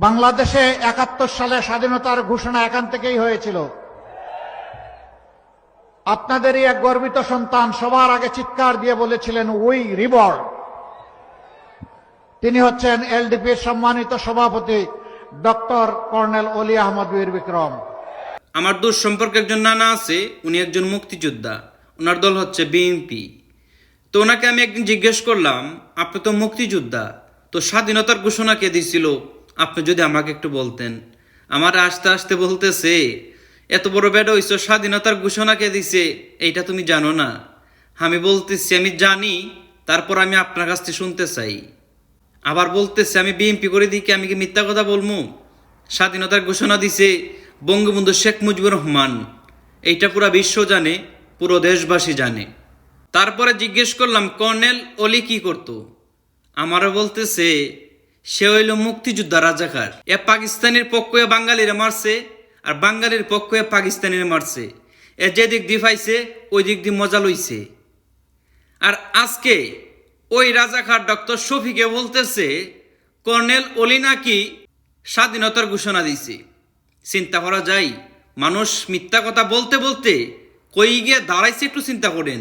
বাংলাদেশে ৭১ সালে স্বাধীনতার ঘোষণা এখান থেকেই হয়েছিল। আপনাদেরই এক গর্বিত সন্তান সবার আগে চিৎকার দিয়ে বলেছিলেন উই রিবর্ন। তিনি হচ্ছেন এলডিপির সম্মানিত সভাপতি ডক্টর কর্নেল অলি আহমদ বীর বিক্রম। আমার দূর সম্পর্কে একজন নানা আছে, উনি একজন মুক্তিযোদ্ধা, ওনার দল হচ্ছে বিএনপি। তো ওনাকে আমি একদিন জিজ্ঞেস করলাম, আপনি তো মুক্তিযোদ্ধা, তো স্বাধীনতার ঘোষণা কে দিয়েছিল, আপনি যদি আমাকে একটু বলতেন। আমার আসতে আসতে বলতেছে, এত বড় বেটা হইছো, স্বাধীনতার ঘোষণা কে দিছে এইটা তুমি জানো না? আমি বলতেছি আমি জানি, তারপর আমি আপনার কাছ থেকে শুনতে চাই। আবার বলতেছে আমি বিএনপি করে দিই, আমি কি মিথ্যা কথা বলবো? স্বাধীনতার ঘোষণা দিছে বঙ্গবন্ধু শেখ মুজিবুর রহমান, এইটা পুরো বিশ্ব জানে, পুরো দেশবাসী জানে। তারপরে জিজ্ঞেস করলাম কর্নেল অলি কি করত? আমারও বলতেছে সে হইল মুক্তিযোদ্ধা রাজাকার। এ পাকিস্তানের পক্ষে বাঙালিরা মারছে, আর বাঙালির পক্ষে পাকিস্তানিরা মারছে। এ যে দিক দিয়ে পাইছে ওই দিক দিয়ে মজা লইছে। আর আজকে ওই রাজাকার ডক্টর শফিকে বলতেছে কর্নেল অলি নাকি স্বাধীনতার ঘোষণা দিয়েছে। চিন্তা করা যায়, মানুষ মিথ্যা কথা বলতে বলতে কই গিয়ে দাঁড়াইছে, একটু চিন্তা করেন।